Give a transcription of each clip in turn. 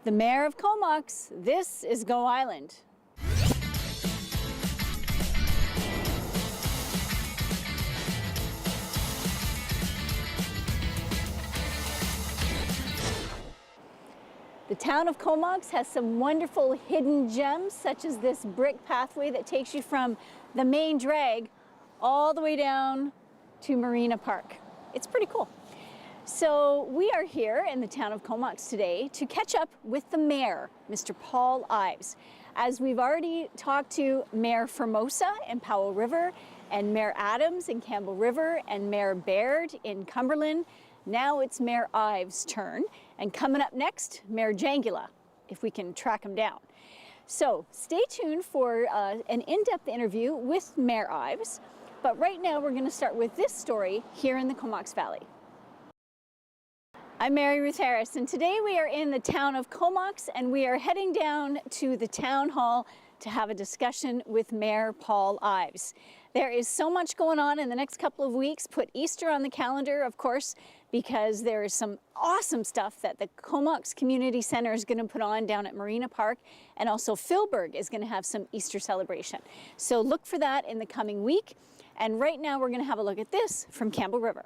the mayor of Comox. This is Go Island. The town of Comox has some wonderful hidden gems, such as this brick pathway that takes you from the main drag all the way down to Marina Park. It's pretty cool. So we are here in the town of Comox today to catch up with the mayor, Mr. Paul Ives. As we've already talked to Mayor Formosa in Powell River, and Mayor Adams in Campbell River, and Mayor Baird in Cumberland, now it's Mayor Ives' turn. And coming up next, Mayor Jangula, if we can track him down. So stay tuned for an in-depth interview with Mayor Ives. But right now we're going to start with this story here in the Comox Valley. I'm Mary Ruth Harris, and today we are in the town of Comox, and we are heading down to the town hall to have a discussion with Mayor Paul Ives. There is so much going on in the next couple of weeks. Put Easter on the calendar, of course, because there is some awesome stuff that the Comox Community Center is going to put on down at Marina Park, and also Philburg is going to have some Easter celebration. So look for that in the coming week. And right now we're going to have a look at this from Campbell River.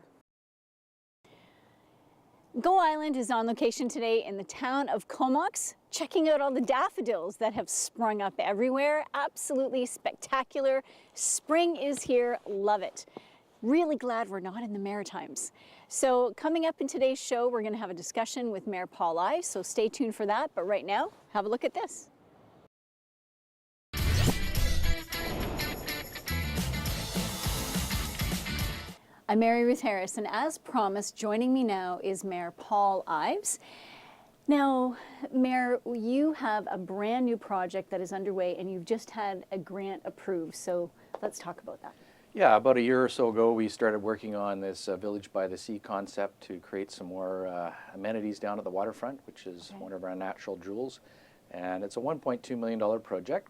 Go Island is on location today in the town of Comox, checking out all the daffodils that have sprung up everywhere. Absolutely spectacular. Spring is here. Love it. Really glad we're not in the Maritimes. So coming up in today's show, we're going to have a discussion with Mayor Paul Ives, so stay tuned for that. But right now, have a look at this. I'm Mary Ruth Harris, and as promised, joining me now is Mayor Paul Ives. Now, Mayor, you have a brand new project that is underway, and you've just had a grant approved, so let's talk about that. Yeah, about a year or so ago, we started working on this Village by the Sea concept to create some more amenities down at the waterfront, which is one of our natural jewels. And it's a $1.2 million project.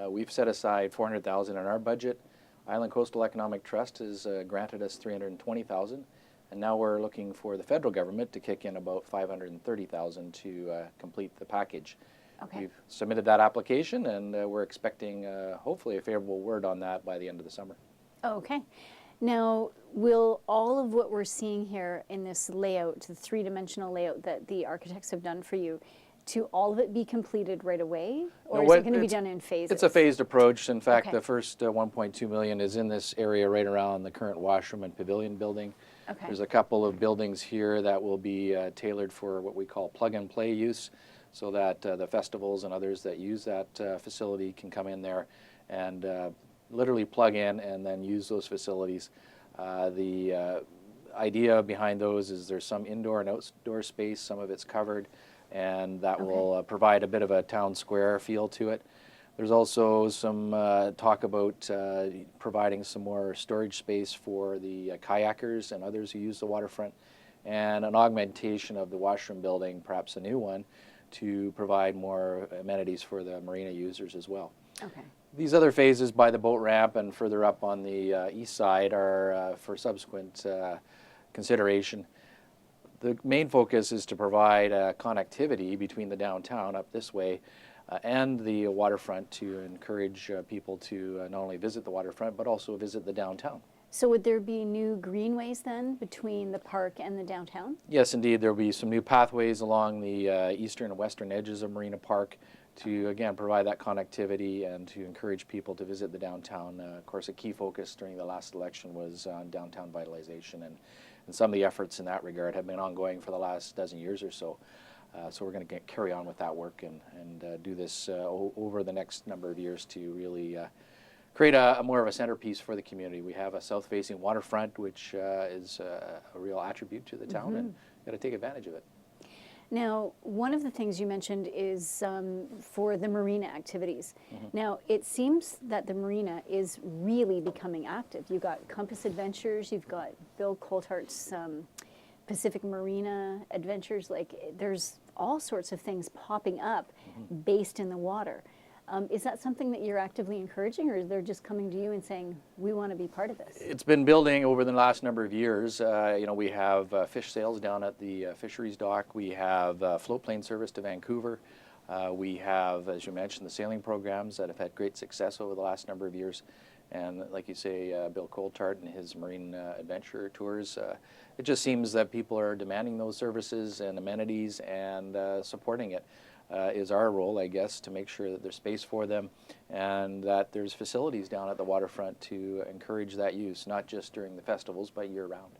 We've set aside $400,000 in our budget. Island Coastal Economic Trust has granted us $320,000, and now we're looking for the federal government to kick in about $530,000 to complete the package. Okay. We've submitted that application, and we're expecting hopefully a favorable word on that by the end of the summer. Okay. Now, will all of what we're seeing here in this layout, the three-dimensional layout that the architects have done for you, to all of it be completed right away, or is it going to be done in phases? It's a phased approach. In fact, Okay. the first 1.2 million is in this area right around the current washroom and pavilion building. Okay. There's a couple of buildings here that will be tailored for what we call plug-and-play use, so that the festivals and others that use that facility can come in there and literally plug in and then use those facilities. The idea behind those is there's some indoor and outdoor space, some of it's covered, and that will provide a bit of a town square feel to it. There's also some talk about providing some more storage space for the kayakers and others who use the waterfront, and an augmentation of the washroom building, perhaps a new one, to provide more amenities for the marina users as well. Okay. These other phases by the boat ramp and further up on the east side are for subsequent consideration. The main focus is to provide connectivity between the downtown up this way and the waterfront to encourage people to not only visit the waterfront but also visit the downtown. So would there be new greenways then between the park and the downtown? Yes, indeed. There will be some new pathways along the eastern and western edges of Marina Park to, again, provide that connectivity and to encourage people to visit the downtown. Of course, a key focus during the last election was on downtown vitalization, and some of the efforts in that regard have been ongoing for the last dozen years or so. So we're going to carry on with that work and do this over the next number of years to really create a more of a centerpiece for the community. We have a south-facing waterfront, which is a real attribute to the town, and got to take advantage of it. Now, one of the things you mentioned is for the marina activities. Now, it seems that the marina is really becoming active. You've got Compass Adventures, you've got Bill Coulthart's Pacific Marina Adventures. Like, there's all sorts of things popping up based in the water. Is that something that you're actively encouraging, or they're just coming to you and saying, we want to be part of this? It's been building over the last number of years. We have fish sales down at the fisheries dock. We have float plane service to Vancouver. We have, as you mentioned, the sailing programs that have had great success over the last number of years. And like you say, Bill Coulthart and his marine adventure tours, it just seems that people are demanding those services and amenities, and supporting it is our role, I guess, to make sure that there's space for them and that there's facilities down at the waterfront to encourage that use, not just during the festivals, but year-round.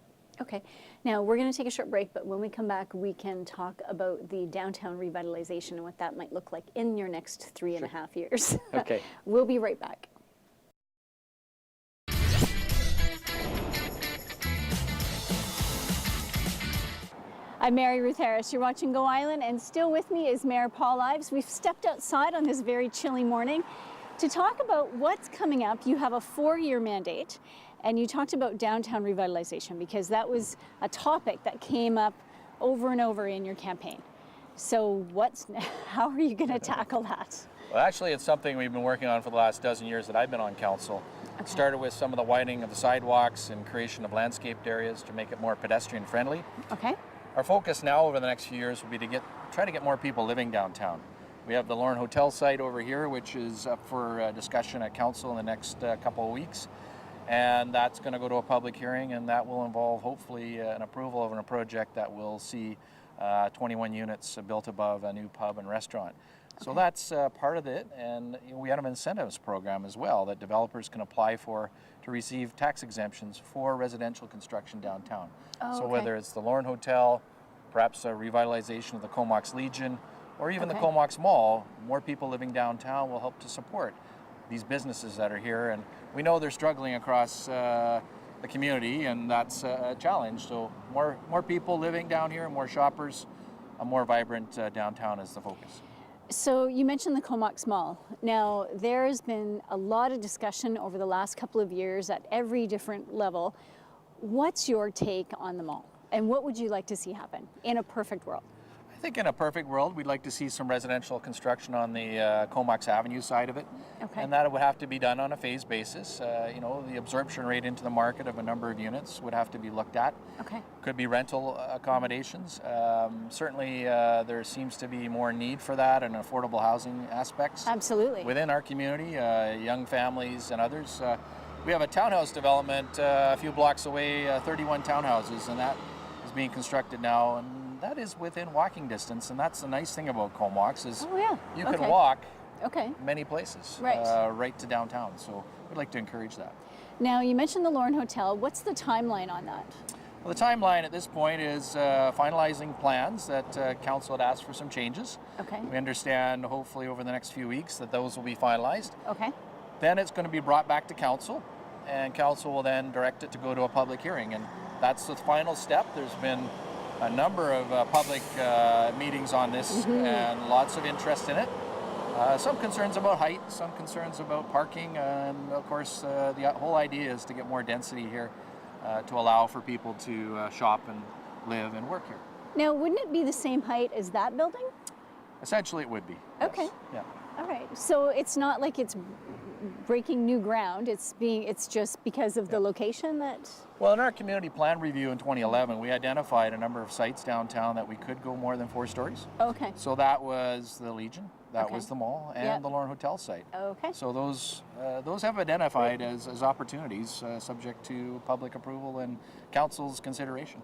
Okay. Now, we're going to take a short break, but when we come back, we can talk about the downtown revitalization and what that might look like in your next 3.5 years. Okay. We'll be right back. I'm Mary Ruth Harris. You're watching Go Island, and still with me is Mayor Paul Ives. We've stepped outside on this very chilly morning to talk about what's coming up. You have a 4-year mandate, and you talked about downtown revitalization because that was a topic that came up over and over in your campaign. So how are you going to tackle that? Well, actually, it's something we've been working on for the last dozen years that I've been on council. Okay. Started with some of the widening of the sidewalks and creation of landscaped areas to make it more pedestrian friendly. Okay. Our focus now over the next few years will be to try to get more people living downtown. We have the Lorne Hotel site over here, which is up for discussion at council in the next couple of weeks. And that's going to go to a public hearing, and that will involve hopefully an approval of a project that will see 21 units built above a new pub and restaurant. Okay. So that's part of it, and we have an incentives program as well that developers can apply for to receive tax exemptions for residential construction downtown. Oh, so okay. whether it's the Lorne Hotel, perhaps a revitalization of the Comox Legion, or even the Okay. Comox Mall, more people living downtown will help to support these businesses that are here. And we know they're struggling across the community, and that's a challenge. So more people living down here, more shoppers, a more vibrant downtown is the focus. So you mentioned the Comox Mall. Now, there's been a lot of discussion over the last couple of years at every different level. What's your take on the mall? And what would you like to see happen in a perfect world? I think in a perfect world, we'd like to see some residential construction on the Comox Avenue side of it. Okay. And that would have to be done on a phased basis. The absorption rate into the market of a number of units would have to be looked at. Okay. Could be rental accommodations. Certainly there seems to be more need for that and affordable housing aspects. Absolutely. Within our community, young families and others. We have a townhouse development a few blocks away, 31 townhouses, and that is being constructed now. And that is within walking distance, and that's the nice thing about Comox is you can walk many places right to downtown. So we'd like to encourage that. Now, you mentioned the Lorne Hotel. What's the timeline on that? Well, the timeline at this point is finalizing plans that council had asked for some changes. Okay. We understand hopefully over the next few weeks that those will be finalized. Okay. Then it's going to be brought back to council, and council will then direct it to go to a public hearing, and that's the final step. There's been a number of public meetings on this and lots of interest in it. Some concerns about height, some concerns about parking, and of course the whole idea is to get more density here to allow for people to shop and live and work here. Now, wouldn't it be the same height as that building? Essentially it would be. Okay. Yes. Yeah. All right. So it's not like it's breaking new ground. It's just because of the location that... Well, in our community plan review in 2011, we identified a number of sites downtown that we could go more than 4 stories. Okay. So that was the Legion, that was the mall, and the Lorne Hotel site. Okay. So those have identified as opportunities subject to public approval and council's consideration.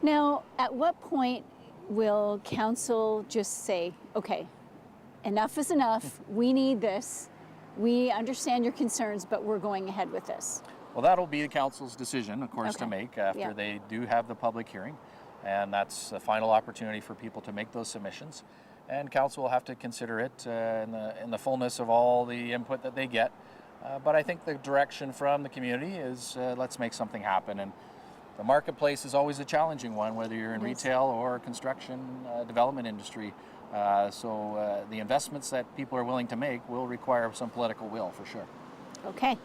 Now, at what point will council just say, okay, enough is enough, we need this, we understand your concerns, but we're going ahead with this? Well, that'll be the council's decision, of course, to make after they do have the public hearing. And that's the final opportunity for people to make those submissions. And council will have to consider it in the fullness of all the input that they get. But I think the direction from the community is let's make something happen. And the marketplace is always a challenging one, whether you're in retail or construction development industry. So the investments that people are willing to make will require some political will, for sure. Okay.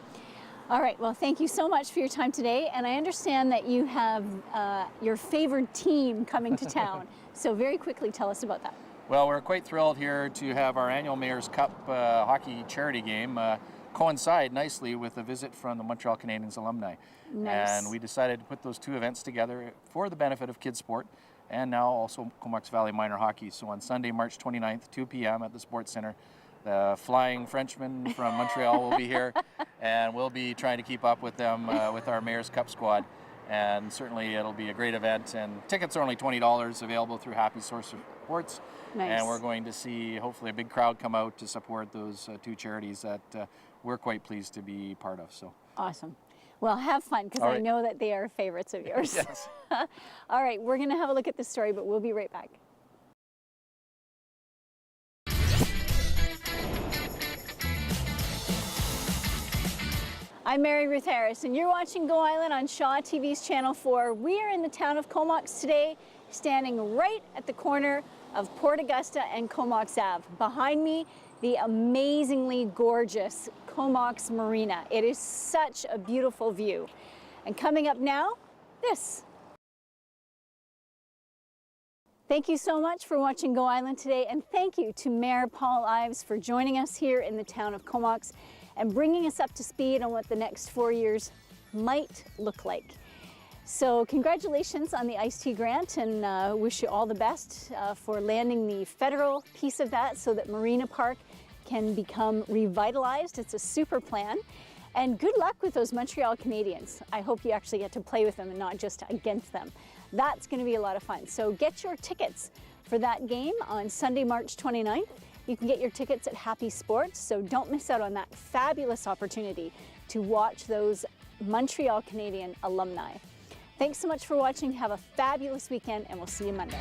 All right. Well, thank you so much for your time today. And I understand that you have your favored team coming to town. So very quickly, tell us about that. Well, we're quite thrilled here to have our annual Mayor's Cup hockey charity game coincide nicely with a visit from the Montreal Canadiens alumni. Nice. And we decided to put those two events together for the benefit of kids sport and now also Comox Valley Minor Hockey. So on Sunday, March 29th, 2 p.m. at the Sports Center, the Flying Frenchman from Montreal will be here, and we'll be trying to keep up with them with our Mayor's Cup squad. And certainly it'll be a great event, and tickets are only $20 available through Happy Source Reports. Nice. And we're going to see hopefully a big crowd come out to support those two charities that we're quite pleased to be part of. So Awesome. Well, have fun, because All I right. know that they are favorites of yours. Yes. All right, we're going to have a look at this story, but we'll be right back. I'm Mary Ruth Harris, and you're watching Go Island on Shaw TV's Channel 4. We are in the town of Comox today, standing right at the corner of Port Augusta and Comox Ave. Behind me, the amazingly gorgeous Comox Marina. It is such a beautiful view. And coming up now, this. Thank you so much for watching Go Island today, and thank you to Mayor Paul Ives for joining us here in the town of Comox and bringing us up to speed on what the next 4 years might look like. So congratulations on the Iced Tea grant, and wish you all the best for landing the federal piece of that so that Marina Park can become revitalized. It's a super plan. And good luck with those Montreal Canadiens. I hope you actually get to play with them and not just against them. That's going to be a lot of fun. So get your tickets for that game on Sunday, March 29th. You can get your tickets at Happy Sports, so don't miss out on that fabulous opportunity to watch those Montreal Canadian alumni. Thanks so much for watching. Have a fabulous weekend, and we'll see you Monday.